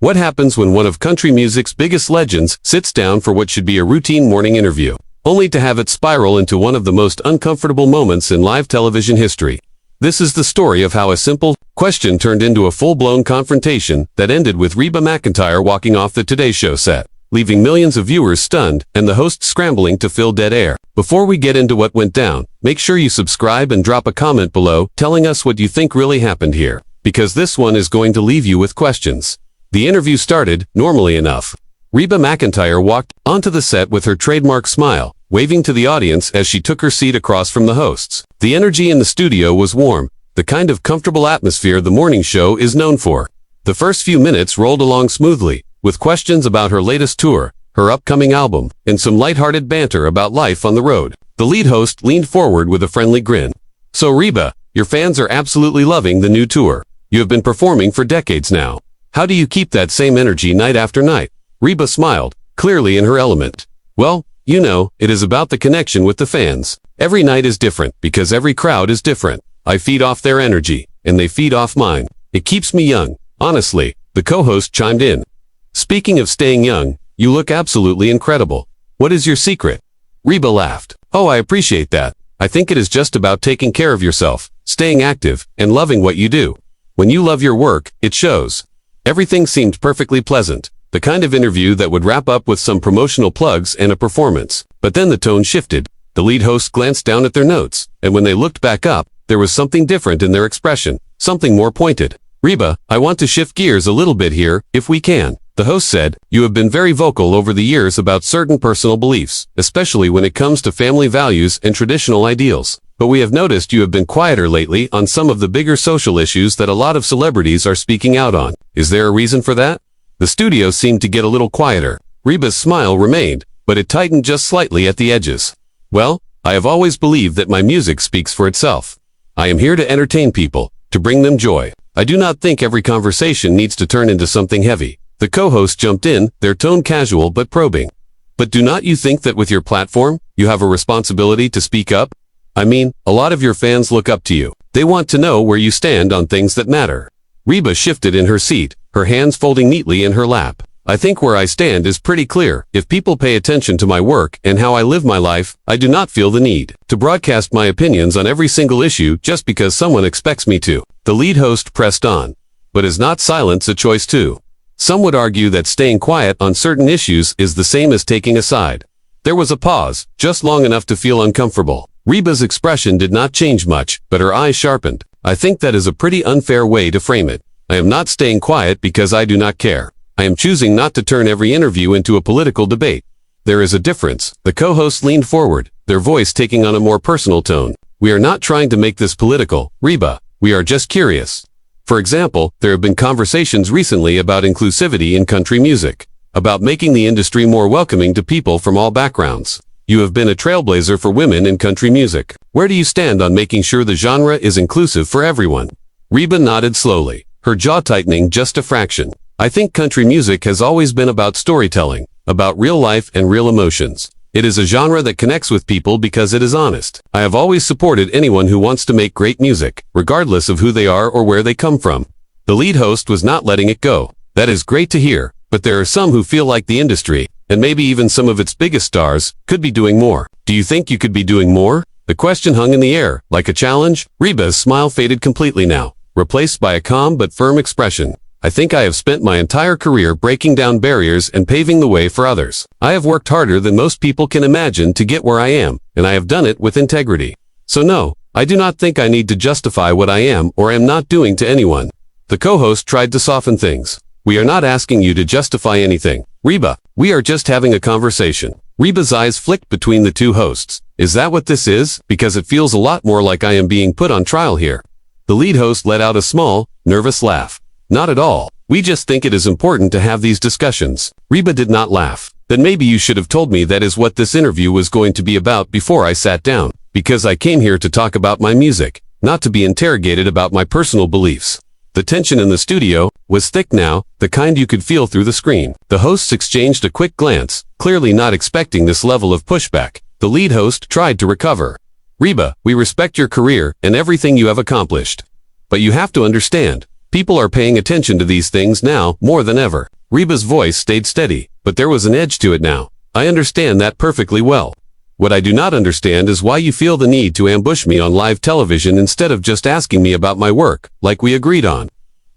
What happens when one of country music's biggest legends sits down for what should be a routine morning interview, only to have it spiral into one of the most uncomfortable moments in live television history? This is the story of how a simple question turned into a full-blown confrontation that ended with Reba McEntire walking off the Today Show set, leaving millions of viewers stunned and the host scrambling to fill dead air. Before we get into what went down, make sure you subscribe and drop a comment below telling us what you think really happened here, because this one is going to leave you with questions. The interview started normally enough. Reba McEntire walked onto the set with her trademark smile, waving to the audience as she took her seat across from the hosts. The energy in the studio was warm, the kind of comfortable atmosphere the morning show is known for. The first few minutes rolled along smoothly, with questions about her latest tour, her upcoming album, and some lighthearted banter about life on the road. The lead host leaned forward with a friendly grin. "So Reba, your fans are absolutely loving the new tour. You have been performing for decades now. How do you keep that same energy night after night?" Reba smiled, clearly in her element. "Well, you know, it is about the connection with the fans. Every night is different because every crowd is different. I feed off their energy, and they feed off mine. It keeps me young, honestly," the co-host chimed in. "Speaking of staying young, you look absolutely incredible. What is your secret?" Reba laughed. "Oh, I appreciate that. I think it is just about taking care of yourself, staying active, and loving what you do. When you love your work, it shows." Everything seemed perfectly pleasant, the kind of interview that would wrap up with some promotional plugs and a performance. But then the tone shifted. The lead host glanced down at their notes, and when they looked back up, there was something different in their expression, something more pointed. "Reba, I want to shift gears a little bit here, if we can," the host said. "You have been very vocal over the years about certain personal beliefs, especially when it comes to family values and traditional ideals. But we have noticed you have been quieter lately on some of the bigger social issues that a lot of celebrities are speaking out on. Is there a reason for that?" The studio seemed to get a little quieter. Reba's smile remained, but it tightened just slightly at the edges. "Well, I have always believed that my music speaks for itself. I am here to entertain people, to bring them joy. I do not think every conversation needs to turn into something heavy." The co-host jumped in, their tone casual but probing. "But do not you think that with your platform, you have a responsibility to speak up? I mean, a lot of your fans look up to you. They want to know where you stand on things that matter." Reba shifted in her seat, her hands folding neatly in her lap. "I think where I stand is pretty clear. If people pay attention to my work and how I live my life, I do not feel the need to broadcast my opinions on every single issue just because someone expects me to." The lead host pressed on. "But is not silence a choice too? Some would argue that staying quiet on certain issues is the same as taking a side." There was a pause, just long enough to feel uncomfortable. Reba's expression did not change much, but her eyes sharpened. "I think that is a pretty unfair way to frame it. I am not staying quiet because I do not care. I am choosing not to turn every interview into a political debate. There is a difference." The co-host leaned forward, their voice taking on a more personal tone. "We are not trying to make this political, Reba. We are just curious. For example, there have been conversations recently about inclusivity in country music, about making the industry more welcoming to people from all backgrounds. You have been a trailblazer for women in country music. Where do you stand on making sure the genre is inclusive for everyone?" Reba nodded slowly, her jaw tightening just a fraction. "I think country music has always been about storytelling, about real life and real emotions. It is a genre that connects with people because it is honest. I have always supported anyone who wants to make great music, regardless of who they are or where they come from." The lead host was not letting it go. "That is great to hear, but there are some who feel like the industry, and maybe even some of its biggest stars, could be doing more. Do you think you could be doing more?" The question hung in the air, like a challenge. Reba's smile faded completely now, replaced by a calm but firm expression. "I think I have spent my entire career breaking down barriers and paving the way for others. I have worked harder than most people can imagine to get where I am, and I have done it with integrity. So no, I do not think I need to justify what I am or am not doing to anyone." The co-host tried to soften things. "We are not asking you to justify anything, Reba. We are just having a conversation." Reba's eyes flicked between the two hosts. "Is that what this is? Because it feels a lot more like I am being put on trial here." The lead host let out a small, nervous laugh. "Not at all. We just think it is important to have these discussions." Reba did not laugh. "Then maybe you should have told me that is what this interview was going to be about before I sat down. Because I came here to talk about my music, not to be interrogated about my personal beliefs." The tension in the studio was thick now, the kind you could feel through the screen. The hosts exchanged a quick glance, clearly not expecting this level of pushback. The lead host tried to recover. "Reba, we respect your career and everything you have accomplished. But you have to understand, People are paying attention to these things now more than ever. Reba's voice stayed steady, but there was an edge to it now. I understand that perfectly well. What I do not understand is why you feel the need to ambush me on live television instead of just asking me about my work, like we agreed on.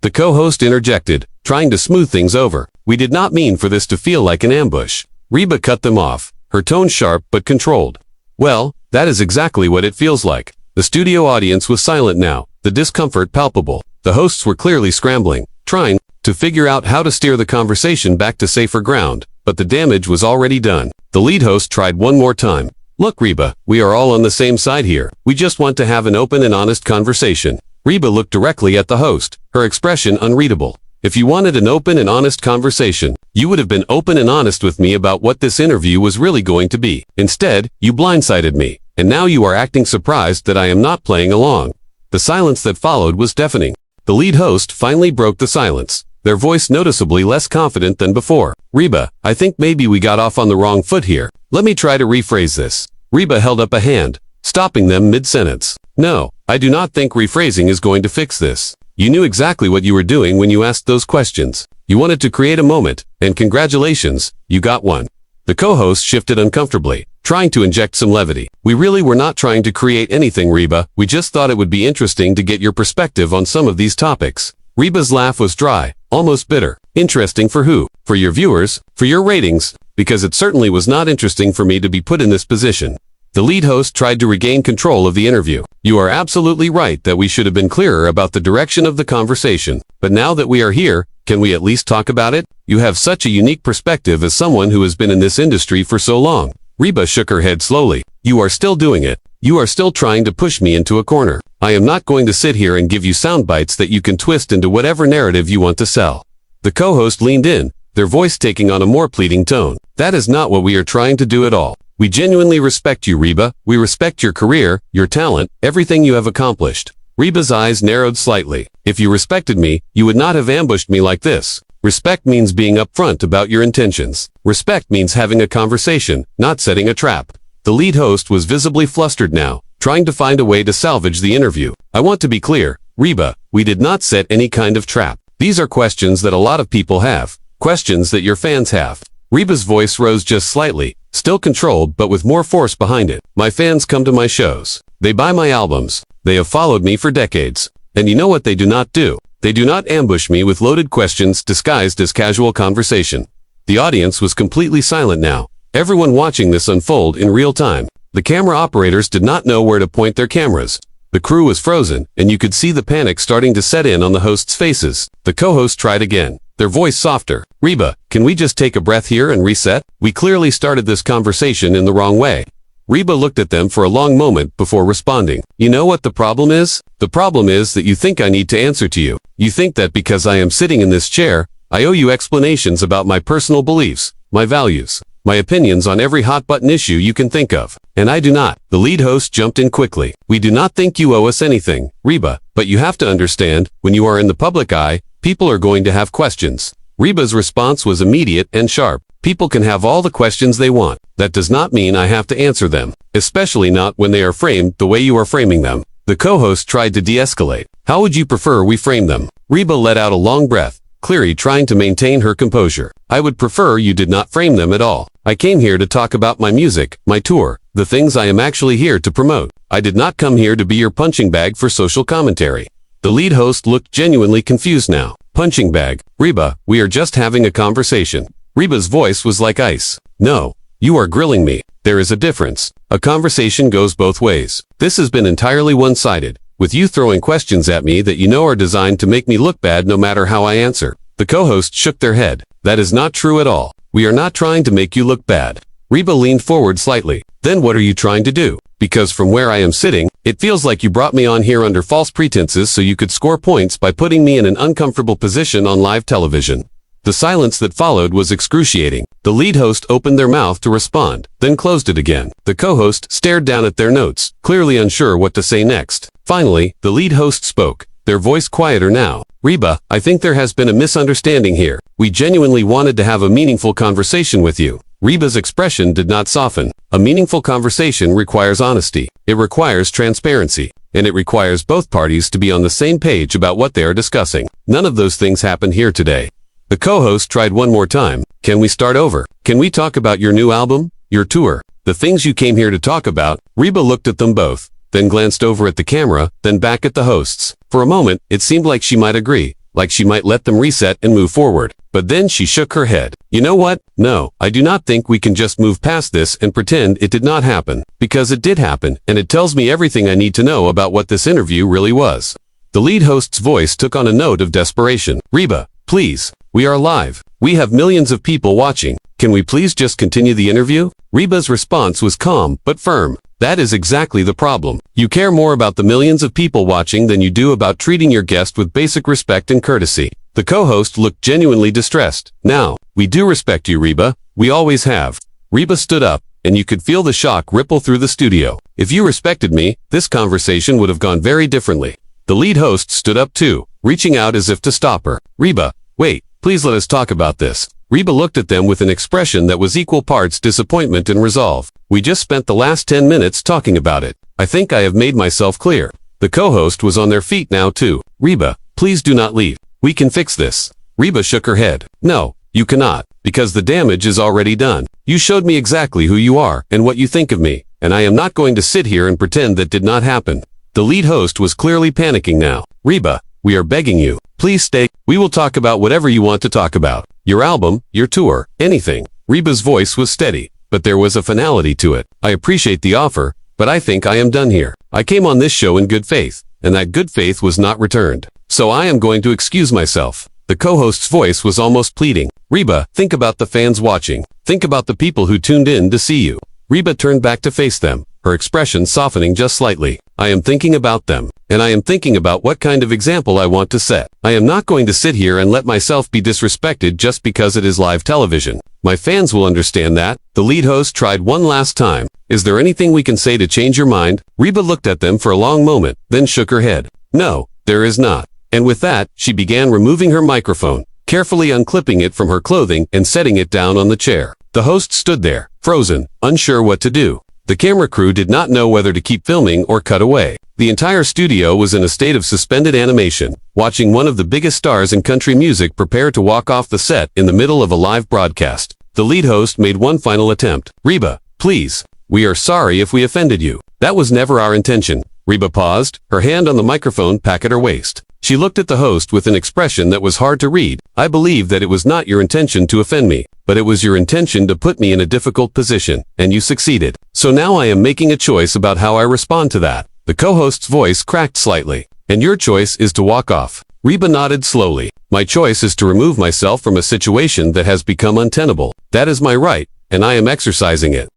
The co-host interjected, trying to smooth things over. We did not mean for this to feel like an ambush. Reba cut them off, her tone sharp but controlled. Well, that is exactly what it feels like. The studio audience was silent now, the discomfort palpable. The hosts were clearly scrambling, trying to figure out how to steer the conversation back to safer ground, but the damage was already done. The lead host tried one more time. Look, Reba, we are all on the same side here. We just want to have an open and honest conversation. Reba looked directly at the host, her expression unreadable. If you wanted an open and honest conversation, you would have been open and honest with me about what this interview was really going to be. Instead, you blindsided me, and now you are acting surprised that I am not playing along. The silence that followed was deafening. The lead host finally broke the silence, their voice noticeably less confident than before. Reba, I think maybe we got off on the wrong foot here. Let me try to rephrase this. Reba held up a hand, stopping them mid-sentence. No, I do not think rephrasing is going to fix this. You knew exactly what you were doing when you asked those questions. You wanted to create a moment, and congratulations, you got one. The co-host shifted uncomfortably, trying to inject some levity. We really were not trying to create anything, Reba. We just thought it would be interesting to get your perspective on some of these topics. Reba's laugh was dry, almost bitter. Interesting for who? For your viewers? For your ratings? Because it certainly was not interesting for me to be put in this position. The lead host tried to regain control of the interview. You are absolutely right that we should have been clearer about the direction of the conversation. But now that we are here, can we at least talk about it? You have such a unique perspective as someone who has been in this industry for so long. Reba shook her head slowly. You are still doing it. You are still trying to push me into a corner. I am not going to sit here and give you sound bites that you can twist into whatever narrative you want to sell. The co-host leaned in, their voice taking on a more pleading tone. That is not what we are trying to do at all. We genuinely respect you, Reba. We respect your career, your talent, everything you have accomplished. Reba's eyes narrowed slightly. If you respected me, you would not have ambushed me like this. Respect means being upfront about your intentions. Respect means having a conversation, not setting a trap. The lead host was visibly flustered now, trying to find a way to salvage the interview. I want to be clear, Reba, we did not set any kind of trap. These are questions that a lot of people have. Questions that your fans have. Reba's voice rose just slightly, still controlled but with more force behind it. My fans come to my shows. They buy my albums. They have followed me for decades. And you know what they do not do? They do not ambush me with loaded questions disguised as casual conversation. The audience was completely silent now, everyone watching this unfold in real time. The camera operators did not know where to point their cameras. The crew was frozen, and you could see the panic starting to set in on the hosts' faces. The co-host tried again, their voice softer. Reba, can we just take a breath here and reset? We clearly started this conversation in the wrong way. Reba looked at them for a long moment before responding. You know what the problem is? The problem is that you think I need to answer to you. You think that because I am sitting in this chair, I owe you explanations about my personal beliefs, my values, my opinions on every hot-button issue you can think of. And I do not. The lead host jumped in quickly. We do not think you owe us anything, Reba, but you have to understand, when you are in the public eye, people are going to have questions. Reba's response was immediate and sharp. People can have all the questions they want. That does not mean I have to answer them, especially not when they are framed the way you are framing them. The co-host tried to de-escalate. How would you prefer we frame them? Reba let out a long breath, clearly trying to maintain her composure. I would prefer you did not frame them at all. I came here to talk about my music, my tour, the things I am actually here to promote. I did not come here to be your punching bag for social commentary. The lead host looked genuinely confused now. Punching bag. Reba, we are just having a conversation. Reba's voice was like ice. No, you are grilling me. There is a difference. A conversation goes both ways. This has been entirely one-sided, with you throwing questions at me that you know are designed to make me look bad no matter how I answer. The co-host shook their head. That is not true at all. We are not trying to make you look bad. Reba leaned forward slightly. Then what are you trying to do? Because from where I am sitting, it feels like you brought me on here under false pretenses so you could score points by putting me in an uncomfortable position on live television. The silence that followed was excruciating. The lead host opened their mouth to respond, then closed it again. The co-host stared down at their notes, clearly unsure what to say next. Finally, the lead host spoke, their voice quieter now. Reba, I think there has been a misunderstanding here. We genuinely wanted to have a meaningful conversation with you. Reba's expression did not soften. A meaningful conversation requires honesty. It requires transparency. and it requires both parties to be on the same page about what they are discussing. None of those things happened here today. The co-host tried one more time. Can we start over? Can we talk about your new album? Your tour? The things you came here to talk about? Reba looked at them both, then glanced over at the camera, then back at the hosts. For a moment, it seemed like she might agree, like she might let them reset and move forward. But then she shook her head. You know what? No, I do not think we can just move past this and pretend it did not happen. Because it did happen, and it tells me everything I need to know about what this interview really was. The lead host's voice took on a note of desperation. Reba, please. We are live. We have millions of people watching. Can we please just continue the interview? Reba's response was calm, but firm. That is exactly the problem. You care more about the millions of people watching than you do about treating your guest with basic respect and courtesy. The co-host looked genuinely distressed. Now, we do respect you, Reba. We always have. Reba stood up, and you could feel the shock ripple through the studio. If you respected me, this conversation would have gone very differently. The lead host stood up too, reaching out as if to stop her. Reba, wait, please let us talk about this. Reba looked at them with an expression that was equal parts disappointment and resolve. We just spent the last 10 minutes talking about it. I think I have made myself clear. The co-host was on their feet now too. Reba, please do not leave. We can fix this. Reba shook her head. No, you cannot, because the damage is already done. You showed me exactly who you are and what you think of me, and I am not going to sit here and pretend that did not happen. The lead host was clearly panicking now. Reba, we are begging you. Please stay. We will talk about whatever you want to talk about. Your album, your tour, anything. Reba's voice was steady, but there was a finality to it. I appreciate the offer, but I think I am done here. I came on this show in good faith, and that good faith was not returned. So I am going to excuse myself. The co-host's voice was almost pleading. Reba, think about the fans watching. Think about the people who tuned in to see you. Reba turned back to face them, her expression softening just slightly. I am thinking about them, and I am thinking about what kind of example I want to set. I am not going to sit here and let myself be disrespected just because it is live television. My fans will understand that. The lead host tried one last time. Is there anything we can say to change your mind? Reba looked at them for a long moment, then shook her head. No, there is not. And with that, she began removing her microphone, carefully unclipping it from her clothing and setting it down on the chair. The host stood there, frozen, unsure what to do. The camera crew did not know whether to keep filming or cut away. The entire studio was in a state of suspended animation, watching one of the biggest stars in country music prepare to walk off the set in the middle of a live broadcast. The lead host made one final attempt. Reba, please. We are sorry if we offended you. That was never our intention. Reba paused, her hand on the microphone back at her waist. She looked at the host with an expression that was hard to read. I believe that it was not your intention to offend me, but it was your intention to put me in a difficult position, and you succeeded. So now I am making a choice about how I respond to that. The co-host's voice cracked slightly. And your choice is to walk off. Reba nodded slowly. My choice is to remove myself from a situation that has become untenable. That is my right, and I am exercising it.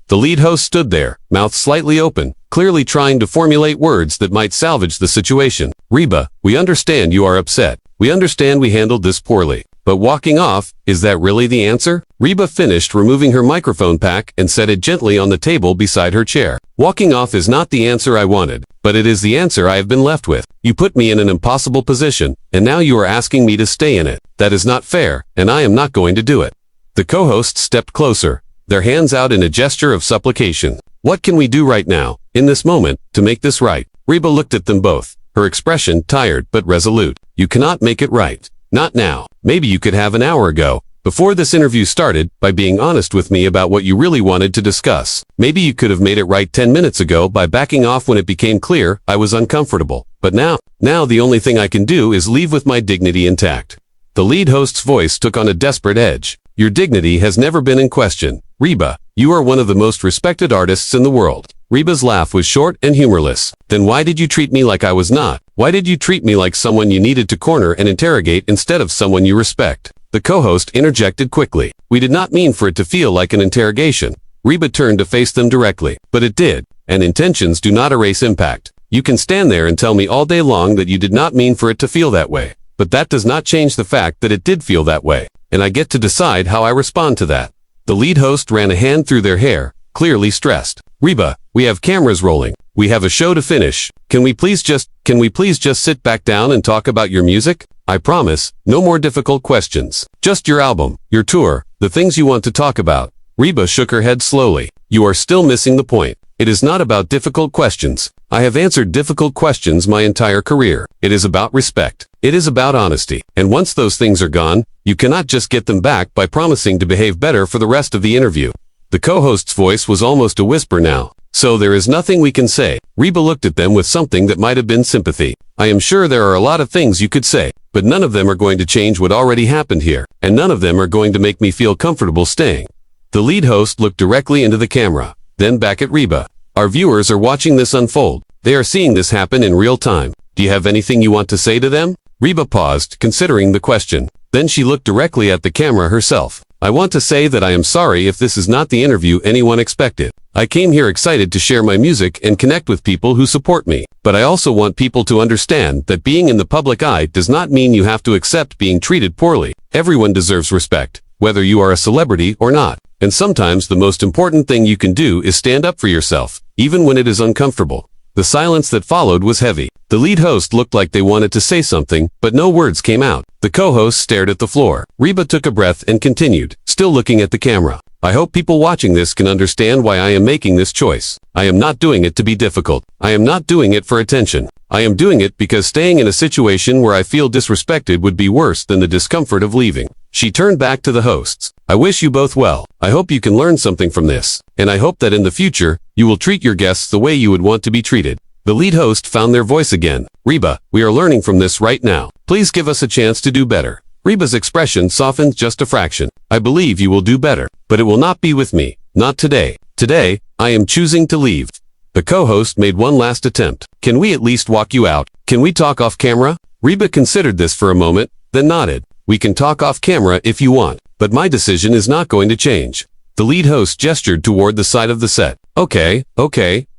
The lead host stood there, mouth slightly open, clearly trying to formulate words that might salvage the situation. Reba, we understand you are upset. We understand we handled this poorly. But walking off, is that really the answer? Reba finished removing her microphone pack and set it gently on the table beside her chair. Walking off is not the answer I wanted, but it is the answer I have been left with. You put me in an impossible position, and now you are asking me to stay in it. That is not fair, and I am not going to do it. The co-host stepped closer, their hands out in a gesture of supplication. What can we do right now, in this moment, to make this right? Reba looked at them both, her expression tired but resolute. You cannot make it right. Not now. Maybe you could have an hour ago, before this interview started, by being honest with me about what you really wanted to discuss. Maybe you could have made it right 10 minutes ago by backing off when it became clear I was uncomfortable. But now the only thing I can do is leave with my dignity intact. The lead host's voice took on a desperate edge. Your dignity has never been in question. Reba, you are one of the most respected artists in the world. Reba's laugh was short and humorless. Then why did you treat me like I was not? Why did you treat me like someone you needed to corner and interrogate instead of someone you respect? The co-host interjected quickly. We did not mean for it to feel like an interrogation. Reba turned to face them directly. But it did, and intentions do not erase impact. You can stand there and tell me all day long that you did not mean for it to feel that way. But that does not change the fact that it did feel that way. And I get to decide how I respond to that. The lead host ran a hand through their hair, clearly stressed. Reba, we have cameras rolling. We have a show to finish. Can we please just sit back down and talk about your music? I promise, no more difficult questions. Just your album, your tour, the things you want to talk about. Reba shook her head slowly. You are still missing the point. It is not about difficult questions. I have answered difficult questions my entire career. It is about respect. It is about honesty. And once those things are gone, you cannot just get them back by promising to behave better for the rest of the interview. The co-host's voice was almost a whisper now. So there is nothing we can say. Reba looked at them with something that might have been sympathy. I am sure there are a lot of things you could say, but none of them are going to change what already happened here, and none of them are going to make me feel comfortable staying. The lead host looked directly into the camera, then back at Reba. Our viewers are watching this unfold. They are seeing this happen in real time. Do you have anything you want to say to them? Reba paused, considering the question. Then she looked directly at the camera herself. I want to say that I am sorry if this is not the interview anyone expected. I came here excited to share my music and connect with people who support me. But I also want people to understand that being in the public eye does not mean you have to accept being treated poorly. Everyone deserves respect, whether you are a celebrity or not. And sometimes the most important thing you can do is stand up for yourself, even when it is uncomfortable. The silence that followed was heavy. The lead host looked like they wanted to say something, but no words came out. The co-host stared at the floor. Reba took a breath and continued, still looking at the camera. I hope people watching this can understand why I am making this choice. I am not doing it to be difficult. I am not doing it for attention. I am doing it because staying in a situation where I feel disrespected would be worse than the discomfort of leaving. She turned back to the hosts. I wish you both well. I hope you can learn something from this. And I hope that in the future, you will treat your guests the way you would want to be treated. The lead host found their voice again. Reba, we are learning from this right now. Please give us a chance to do better. Reba's expression softened just a fraction. I believe you will do better, but it will not be with me. Not today. Today, I am choosing to leave. The co-host made one last attempt. Can we at least walk you out? Can we talk off camera? Reba considered this for a moment, then nodded. We can talk off camera if you want, but my decision is not going to change. The lead host gestured toward the side of the set. Okay,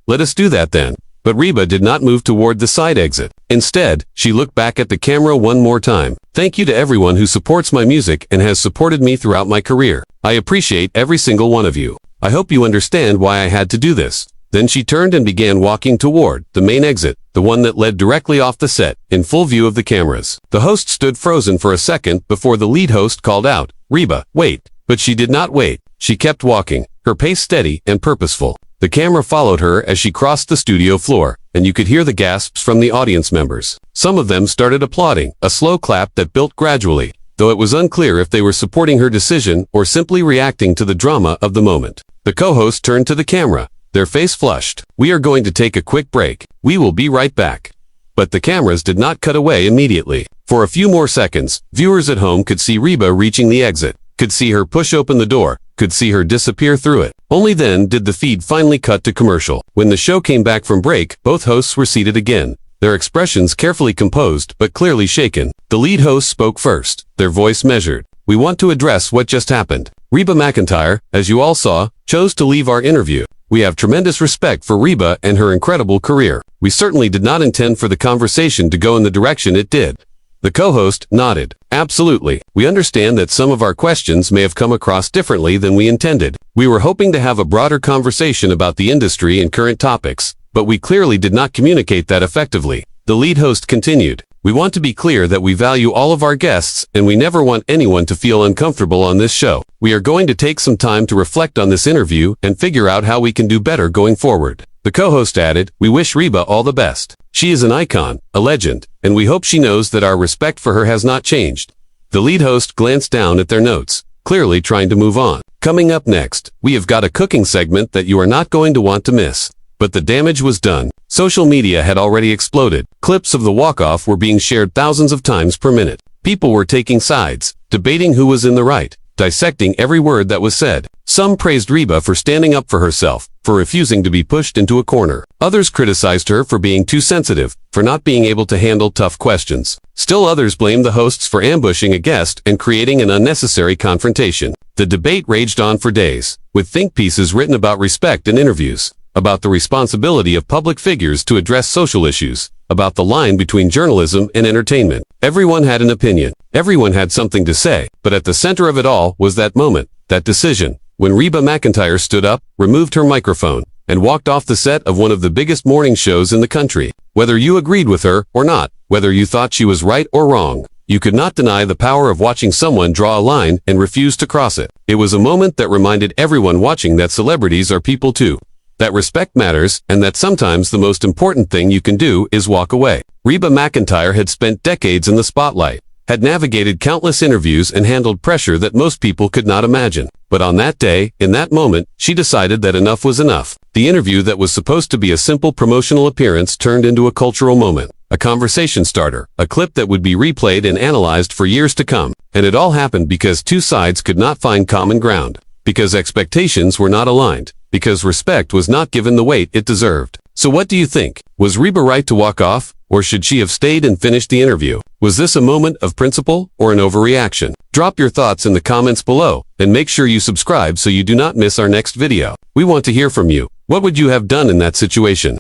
let us do that then. But Reba did not move toward the side exit. Instead, she looked back at the camera one more time. Thank you to everyone who supports my music and has supported me throughout my career. I appreciate every single one of you. I hope you understand why I had to do this. Then she turned and began walking toward the main exit, the one that led directly off the set, in full view of the cameras. The host stood frozen for a second before the lead host called out, Reba, wait. But she did not wait. She kept walking, her pace steady and purposeful. The camera followed her as she crossed the studio floor, and you could hear the gasps from the audience members. Some of them started applauding, a slow clap that built gradually, though it was unclear if they were supporting her decision or simply reacting to the drama of the moment. The co-host turned to the camera, their face flushed. We are going to take a quick break. We will be right back. But the cameras did not cut away immediately. For a few more seconds, viewers at home could see Reba reaching the exit, could see her push open the door, could see her disappear through it. Only then did the feed finally cut to commercial. When the show came back from break, both hosts were seated again, their expressions carefully composed but clearly shaken. The lead host spoke first, their voice measured. We want to address what just happened. Reba McEntire, as you all saw, chose to leave our interview. We have tremendous respect for Reba and her incredible career. We certainly did not intend for the conversation to go in the direction it did. The co-host nodded. Absolutely. We understand that some of our questions may have come across differently than we intended. We were hoping to have a broader conversation about the industry and current topics, but we clearly did not communicate that effectively. The lead host continued. We want to be clear that we value all of our guests, and we never want anyone to feel uncomfortable on this show. We are going to take some time to reflect on this interview and figure out how we can do better going forward. The co-host added, we wish Reba all the best. She is an icon, a legend, and we hope she knows that our respect for her has not changed. The lead host glanced down at their notes, clearly trying to move on. Coming up next, we have got a cooking segment that you are not going to want to miss. But the damage was done. Social media had already exploded. Clips of the walk-off were being shared thousands of times per minute. People were taking sides, debating who was in the right, dissecting every word that was said. Some praised Reba for standing up for herself, for refusing to be pushed into a corner. Others criticized her for being too sensitive, for not being able to handle tough questions. Still others blamed the hosts for ambushing a guest and creating an unnecessary confrontation. The debate raged on for days, with think pieces written about respect in interviews, about the responsibility of public figures to address social issues, about the line between journalism and entertainment. Everyone had an opinion. Everyone had something to say, but at the center of it all was that moment, that decision, when Reba McEntire stood up, removed her microphone, and walked off the set of one of the biggest morning shows in the country. Whether you agreed with her or not, whether you thought she was right or wrong, you could not deny the power of watching someone draw a line and refuse to cross it. It was a moment that reminded everyone watching that celebrities are people too. that respect matters, and that sometimes the most important thing you can do is walk away. Reba McEntire had spent decades in the spotlight, had navigated countless interviews and handled pressure that most people could not imagine. But on that day, in that moment, she decided that enough was enough. The interview that was supposed to be a simple promotional appearance turned into a cultural moment, a conversation starter, a clip that would be replayed and analyzed for years to come. And it all happened because two sides could not find common ground, because expectations were not aligned, because respect was not given the weight it deserved. So what do you think? Was Reba right to walk off, or should she have stayed and finished the interview? Was this a moment of principle or an overreaction? Drop your thoughts in the comments below, and make sure you subscribe so you do not miss our next video. We want to hear from you. What would you have done in that situation?